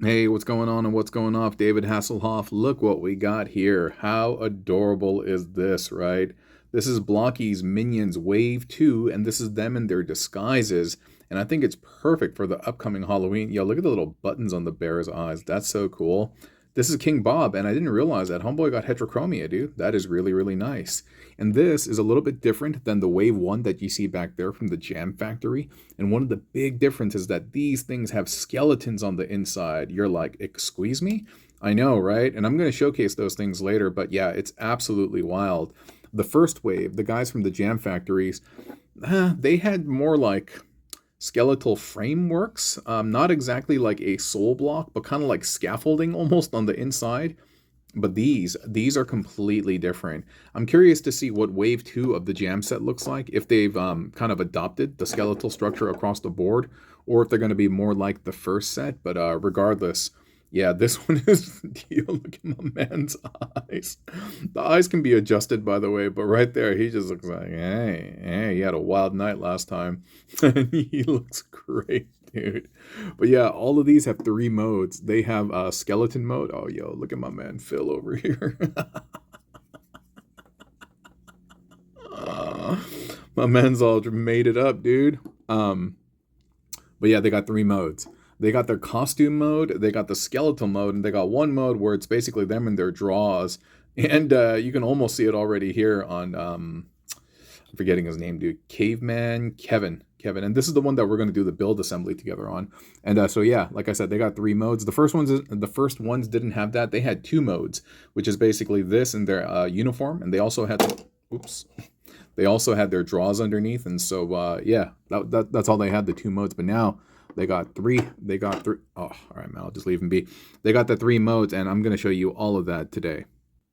Hey, what's going on and what's going off? David Hasselhoff. Look what we got here. How adorable is this, right? This is Blokees Minions Wave 2, and this is them in their disguises. And I think it's perfect for the upcoming Halloween. Yo, look at the little buttons on the bear's eyes. That's so cool. This is King Bob, and I didn't realize that Homeboy got heterochromia, dude. That is really, really nice. And this is a little bit different than the Wave 1 that you see back there from the Jam Factory. And one of the big differences is that these things have skeletons on the inside. You're like, excuse me? I know, right? And I'm going to showcase those things later, but yeah, it's absolutely wild. The first wave, the guys from the Jam Factories, they had more like skeletal frameworks, not exactly like a soul block, but kind of like scaffolding almost on the inside. But these are completely different. I'm curious to see what wave 2 of the jam set looks like, if they've kind of adopted the skeletal structure across the board, or if they're going to be more like the first set. But regardless, yeah, this one is yo, look at my man's eyes. The eyes can be adjusted, by the way, but right there, he just looks like, hey, he had a wild night last time. And he looks great, dude. But yeah, all of these have 3 modes. They have skeleton mode. Oh, yo, look at my man Phil over here. My man's all made it up, dude. But yeah, they got 3 modes. They got their costume mode, they got the skeletal mode, and they got one mode where it's basically them in their draws. And you can almost see it already here on, I'm forgetting his name, dude. Caveman, Kevin. And this is the one that we're going to do the build assembly together on. And so yeah, like I said, they got 3 modes. The first ones didn't have that. They had 2 modes, which is basically this in their uniform, and they also had they also had their draws underneath. And so yeah, that's all they had, the 2 modes. But now they got three. Oh, all right, man, I'll just leave them be. They got the 3 modes, and I'm going to show you all of that today.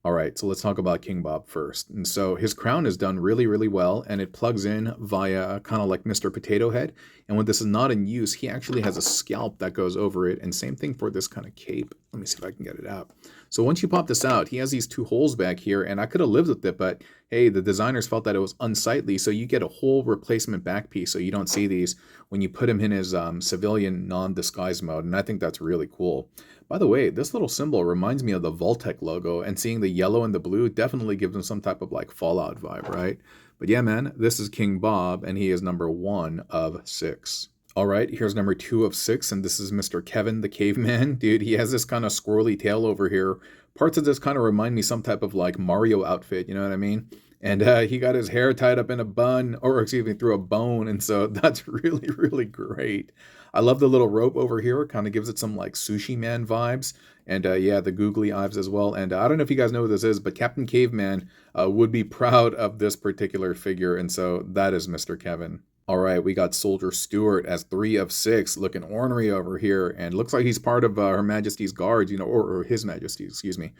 All right, so let's talk about King Bob first. And so his crown is done really, really well, and it plugs in via kind of like Mr. Potato Head. And when this is not in use, he actually has a scalp that goes over it. And same thing for this kind of cape. Let me see if I can get it out. So once you pop this out, he has these 2 holes back here, and I could have lived with it, but hey, the designers felt that it was unsightly, so you get a whole replacement back piece, so you don't see these when you put him in his civilian non-disguise mode, and I think that's really cool. By the way, this little symbol reminds me of the Voltec logo, and seeing the yellow and the blue definitely gives them some type of like Fallout vibe, right? But yeah, man, this is King Bob, and he is number 1 of 6. All right, here's number 2 of 6, and this is Mr. Kevin the Caveman. Dude, he has this kind of squirrely tail over here. Parts of this kind of remind me some type of like Mario outfit, you know what I mean? And he got his hair tied up in a bun, or excuse me, through a bone, and so that's really, really great. I love the little rope over here. It kind of gives it some like Sushi Man vibes. And yeah, the googly eyes as well. And I don't know if you guys know what this is, but Captain Caveman would be proud of this particular figure. And so that is Mr. Kevin. All right, we got Soldier Stewart as 3 of 6, looking ornery over here, and looks like he's part of Her Majesty's Guards, you know, or His Majesty, excuse me.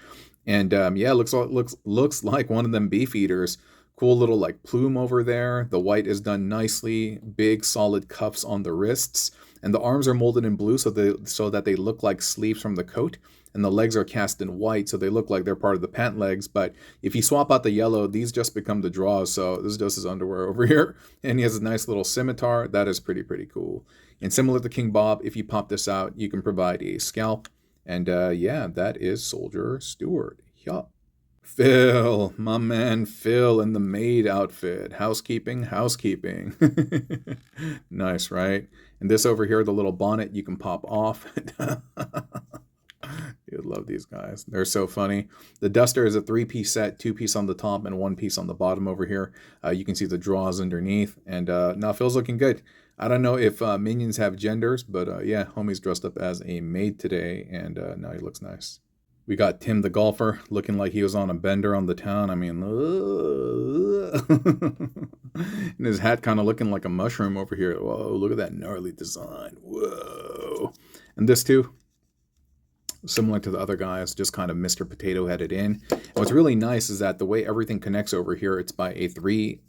And yeah, looks like one of them beef eaters. Cool little like plume over there. The white is done nicely. Big solid cuffs on the wrists, and the arms are molded in blue so that they look like sleeves from the coat. And the legs are cast in white, so they look like they're part of the pant legs. But if you swap out the yellow, these just become the draws. So this is just his underwear over here. And he has a nice little scimitar. That is pretty cool. And similar to King Bob, if you pop this out, you can provide a scalp. And yeah, that is Soldier Stewart. Yup. Phil, my man Phil in the maid outfit. Housekeeping. Nice, right? And this over here, the little bonnet you can pop off. You'd love these guys. They're so funny. The duster is a 3-piece set, 2-piece on the top and 1 piece on the bottom over here. You can see the draws underneath. And now Phil's looking good. I don't know if minions have genders, but yeah, homie's dressed up as a maid today, and now he looks nice. We got Tim the golfer looking like he was on a bender on the town. I mean, and his hat kind of looking like a mushroom over here. Whoa, look at that gnarly design. Whoa. And this too, similar to the other guys, just kind of Mr. Potato Headed in. And what's really nice is that the way everything connects over here, it's by a three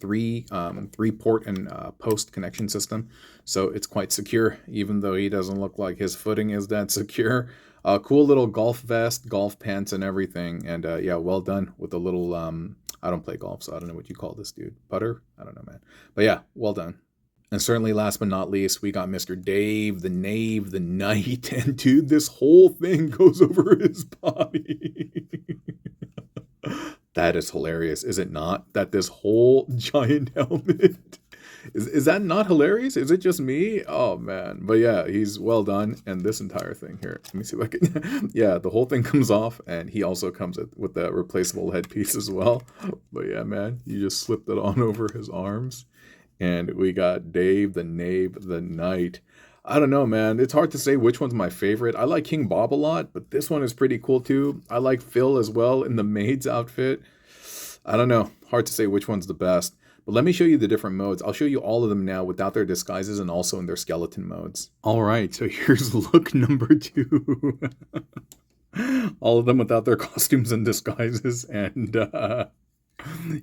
port and post connection system. So it's quite secure, even though he doesn't look like his footing is that secure. Cool little golf vest, golf pants, and everything. And yeah, well done with the little, I don't play golf, so I don't know what you call this dude. Putter? I don't know, man. But yeah, well done. And certainly last but not least, we got Mr. Dave, the Knave, the Knight. And dude, this whole thing goes over his body. That is hilarious, is it not? That this whole giant helmet... Is that not hilarious? Is it just me? Oh, man. But yeah, he's well done. And this entire thing here, let me see if I can... Yeah, the whole thing comes off, and he also comes with that replaceable headpiece as well. But yeah, man, you just slipped it on over his arms. And we got Dave, the Knave, the Knight. I don't know, man. It's hard to say which one's my favorite. I like King Bob a lot, but this one is pretty cool too. I like Phil as well in the maid's outfit. I don't know. Hard to say which one's the best. But let me show you the different modes. I'll show you all of them now without their disguises and also in their skeleton modes. All right, so here's look number 2. All of them without their costumes and disguises. And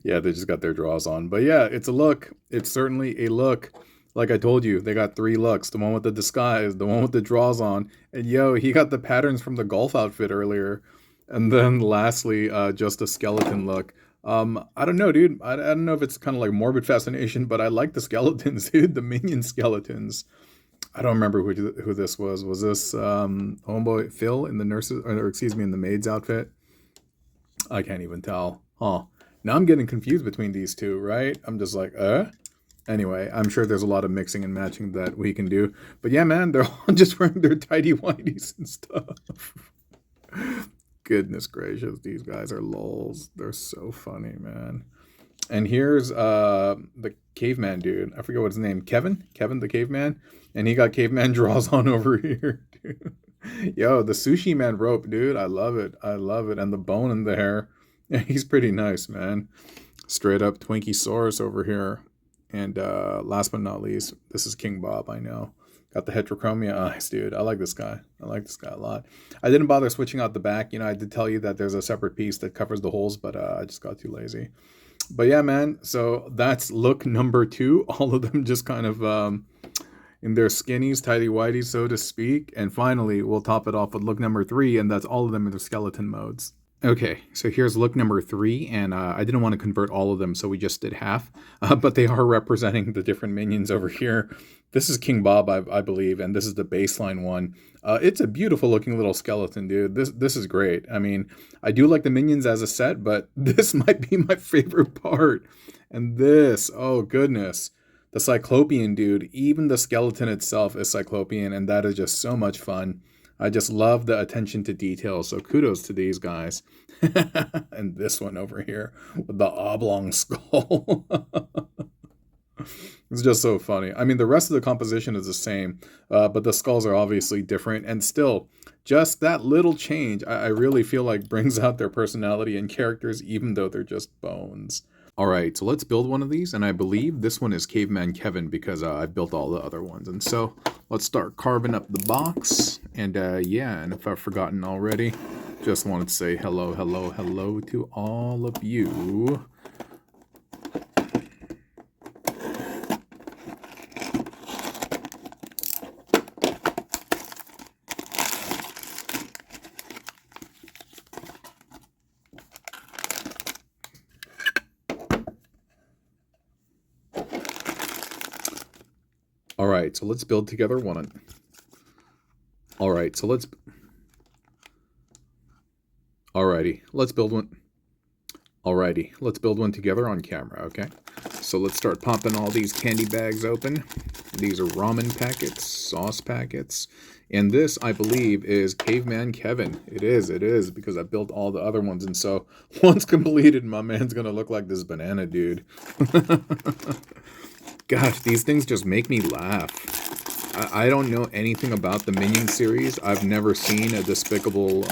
yeah, they just got their draws on. But yeah, it's a look. It's certainly a look. Like I told you, they got 3 looks. The one with the disguise, the one with the draws on. And yo, he got the patterns from the golf outfit earlier. And then lastly, just a skeleton look. I don't know, dude. I don't know if it's kind of like morbid fascination, but I like the skeletons, dude. The minion skeletons. I don't remember who this was. Was this homeboy Phil in the nurses, or excuse me, in the maid's outfit? I can't even tell. Huh. Now I'm getting confused between these two, right? I'm just like, Anyway, I'm sure there's a lot of mixing and matching that we can do. But yeah, man, they're all just wearing their tidy whities and stuff. Goodness gracious, these guys are lols. They're so funny, man. And here's the caveman dude. I forget what his name. Kevin the caveman. And he got caveman draws on over here, dude. Yo, the sushi man rope, dude. I love it. I love it. And the bone in the hair. Yeah, he's pretty nice, man. Straight up Twinkie-saurus over here. And last but not least, this is King Bob, I know. Got the heterochromia eyes, dude. I like this guy. I like this guy a lot. I didn't bother switching out the back. You know, I did tell you that there's a separate piece that covers the holes, but I just got too lazy. But yeah, man. So that's look number 2. All of them just kind of in their skinnies, tighty-whities, so to speak. And finally, we'll top it off with look number 3, and that's all of them in their skeleton modes. Okay, so here's look number 3, and I didn't want to convert all of them, so we just did half. But they are representing the different minions over here. This is King Bob, I believe, and this is the baseline one. It's a beautiful looking little skeleton, dude. This is great. I mean, I do like the minions as a set, but this might be my favorite part. And this, oh goodness. The Cyclopean dude, even the skeleton itself is Cyclopean, and that is just so much fun. I just love the attention to detail, so kudos to these guys. And this one over here with the oblong skull. It's just so funny. I mean, the rest of the composition is the same, but the skulls are obviously different. And still, just that little change, I really feel like brings out their personality and characters, even though they're just bones. All right, so let's build one of these, and I believe this one is Caveman Kevin because I built all the other ones. And so let's start carving up the box. And yeah, and if I've forgotten already, just wanted to say hello, hello, hello to all of you. All right, so let's build together one. All right, so let's... Alrighty, let's build one. Alrighty, let's build one together on camera, okay? So let's start popping all these candy bags open. These are ramen packets, sauce packets. And this, I believe, is Caveman Kevin. It is, because I built all the other ones. And so, once completed, my man's gonna look like this banana dude. Gosh, these things just make me laugh. I don't know anything about the Minion series. I've never seen a Despicable...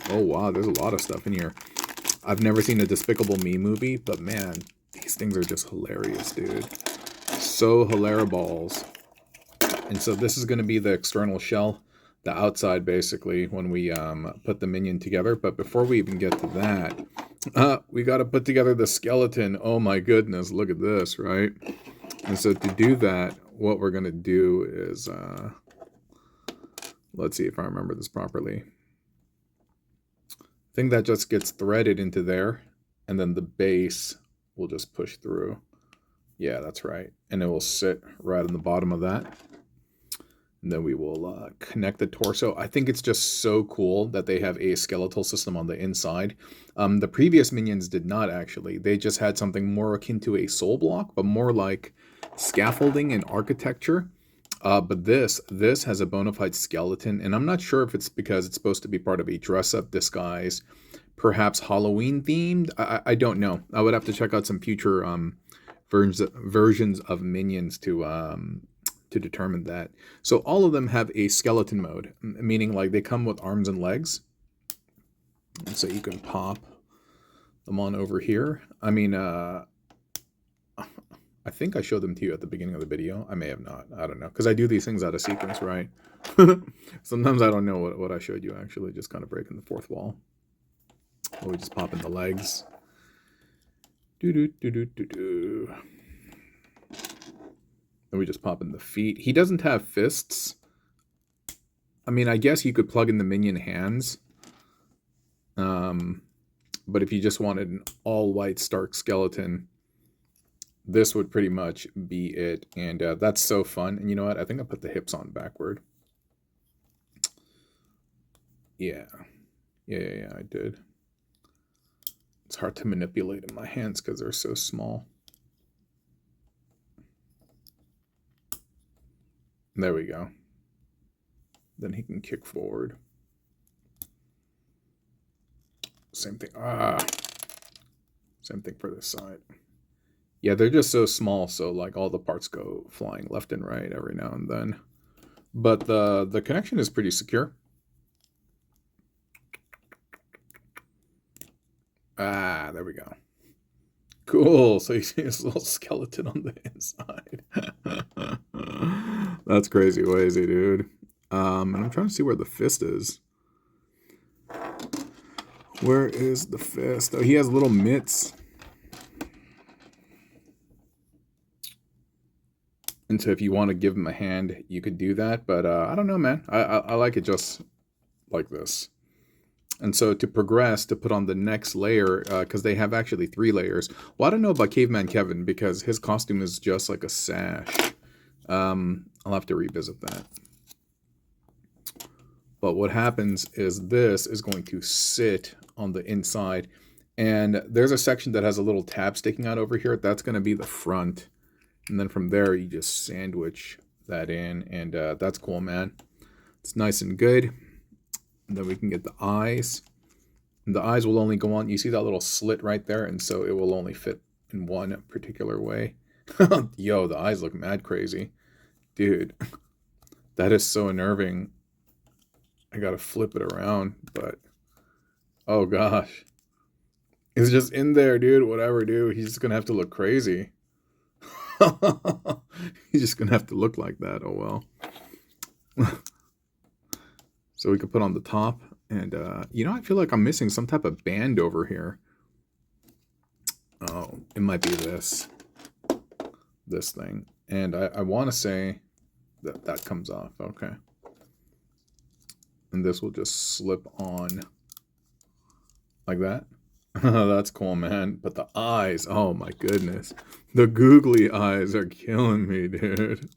oh, wow, there's a lot of stuff in here. I've never seen a Despicable Me movie, but man, these things are just hilarious, dude. So hilariballs. And so this is going to be the external shell, the outside, basically, when we put the Minion together. But before we even get to that, we got to put together the skeleton. Oh my goodness, look at this, right? And so to do that, what we're going to do is, let's see if I remember this properly. I think that just gets threaded into there, and then the base will just push through. Yeah, that's right. And it will sit right on the bottom of that. And then we will connect the torso. I think it's just so cool that they have a skeletal system on the inside. The previous minions did not actually. They just had something more akin to a soul block, but more like scaffolding and architecture. But this has a bona fide skeleton, and I'm not sure if it's because it's supposed to be part of a dress-up disguise, perhaps Halloween themed. I don't know. I would have to check out some future versions of minions to determine that. So all of them have a skeleton mode, meaning like they come with arms and legs. And so you can pop them on over here. I mean, I think I showed them to you at the beginning of the video. I may have not. I don't know. Because I do these things out of sequence, right? Sometimes I don't know what I showed you, actually. Just kind of breaking the fourth wall. Or we just pop in the legs. Do-do-do-do-do-do. And we just pop in the feet. He doesn't have fists. I mean, I guess you could plug in the minion hands. But if you just wanted an all-white stark skeleton, this would pretty much be it. And that's so fun. And you know what? I think I put the hips on backward. Yeah, I did. It's hard to manipulate in my hands because they're so small. There we go. Then he can kick forward. Same thing. Same thing for this side. Yeah, they're just so small, so like all the parts go flying left and right every now and then. But the connection is pretty secure. There we go. Cool. So you see this little skeleton on the inside. That's crazy lazy, dude. And I'm trying to see where the fist is. Where is the fist? Oh, he has little mitts. And so if you want to give him a hand, you could do that. But I don't know, man. I like it just like this. And so to progress, to put on the next layer, because they have actually 3 layers. Well, I don't know about Caveman Kevin, because his costume is just like a sash. I'll have to revisit that. But what happens is this is going to sit on the inside. And there's a section that has a little tab sticking out over here. That's going to be the front. And then from there, you just sandwich that in. And that's cool, man. It's nice and good. And then we can get the eyes. And the eyes will only go on. You see that little slit right there? And so it will only fit in one particular way. Yo, the eyes look mad crazy. Dude, that is so unnerving. I gotta flip it around, but... Oh, gosh. It's just in there, dude. Whatever, dude. He's just gonna have to look crazy. He's just gonna have to look like that. Oh, well. So we could put on the top, and you know, I feel like I'm missing some type of band over here. Oh, it might be this thing. And I want to say that comes off. Okay. And this will just slip on like that. That's cool, man. But the eyes, oh my goodness. The googly eyes are killing me, dude.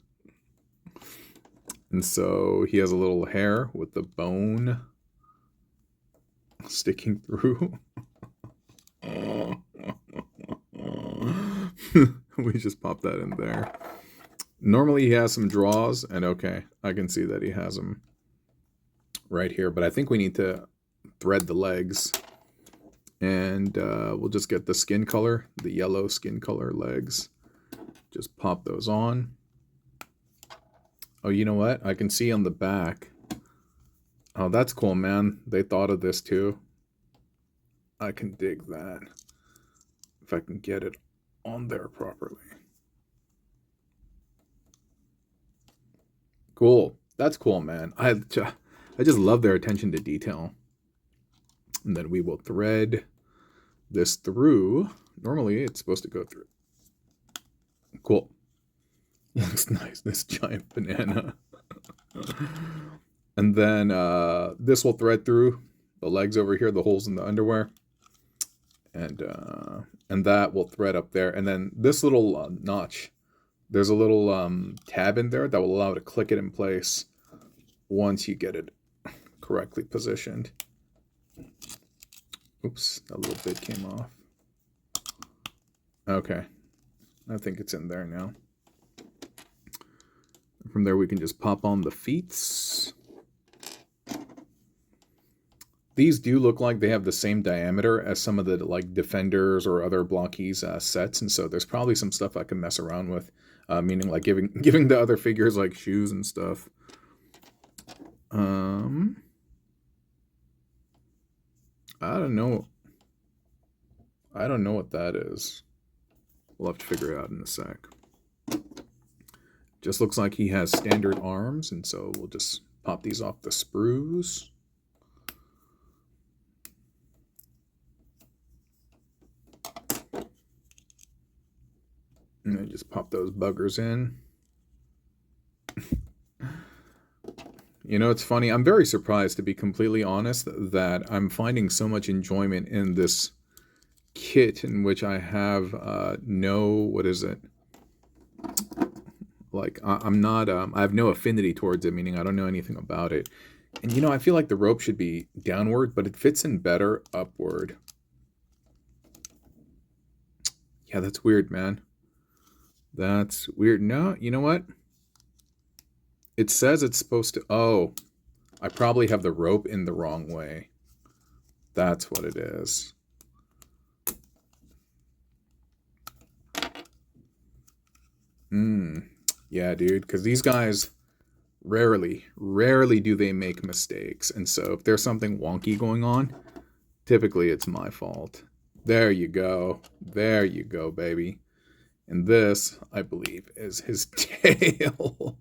And so he has a little hair with the bone sticking through. We just pop that in there. Normally he has some draws, and okay, I can see that he has them right here. But I think we need to thread the legs. And we'll just get the skin color, the yellow skin color legs. Just pop those on. Oh, you know what? I can see on the back. Oh, that's cool, man. They thought of this too. I can dig that. If I can get it on there properly. Cool. That's cool, man. I just love their attention to detail. And then we will thread this through. Normally, it's supposed to go through. Cool. Looks nice, this giant banana. And then this will thread through the legs over here, the holes in the underwear. And that will thread up there. And then this little notch, there's a little tab in there that will allow you to click it in place once you get it correctly positioned. Oops, that little bit came off. Okay, I think it's in there now. From there we can just pop on the feet. These do look like they have the same diameter as some of the like Defenders or other Blokees sets, and so there's probably some stuff I can mess around with, meaning like giving the other figures like shoes and stuff. I don't know. I don't know what that is. We'll have to figure it out in a sec. Just looks like he has standard arms, and so we'll just pop these off the sprues. And then just pop those buggers in. You know, it's funny. I'm very surprised, to be completely honest, that I'm finding so much enjoyment in this kit in which I have what is it? Like, I'm not, I have no affinity towards it, meaning I don't know anything about it. And, you know, I feel like the rope should be downward, but it fits in better upward. Yeah, that's weird, man. That's weird. No, you know what? It says it's supposed to... Oh, I probably have the rope in the wrong way. That's what it is. Yeah, dude, because these guys rarely do they make mistakes. And so if there's something wonky going on, typically it's my fault. There you go. There you go, baby. And this, I believe, is his tail.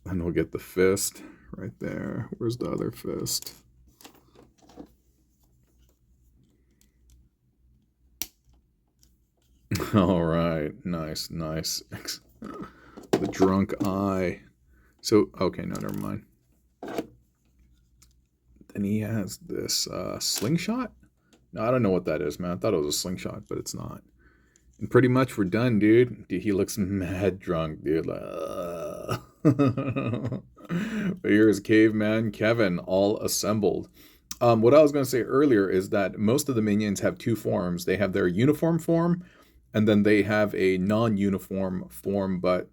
And we'll get the fist right there. Where's the other fist? All right, nice. The drunk eye. So, okay, no, never mind. Then he has this slingshot. No, I don't know what that is, man. I thought it was a slingshot, but it's not. And pretty much we're done, dude. Dude, he looks mad drunk, dude. Like, But here's Caveman Kevin, all assembled. What I was going to say earlier is that most of the minions have two forms. They have their uniform form, and then they have a non-uniform form, but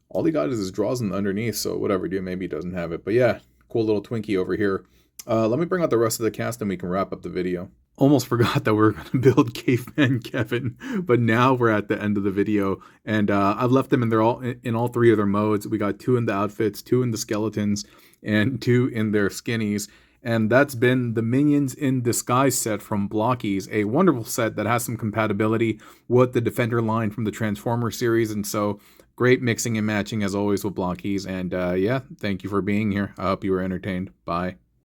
all he got is his draws in underneath, so whatever, dude, maybe he doesn't have it. But yeah, cool little Twinkie over here. Let me bring out the rest of the cast and we can wrap up the video. Almost forgot that we were going to build Caveman Kevin, but now we're at the end of the video, and I've left them in all three of their modes. We got 2 in the outfits, 2 in the skeletons, and 2 in their skinnies. And that's been the Minions in Disguise set from Blokees, a wonderful set that has some compatibility with the Defender line from the Transformer series, and so great mixing and matching as always with Blokees. And yeah, thank you for being here. I hope you were entertained. Bye.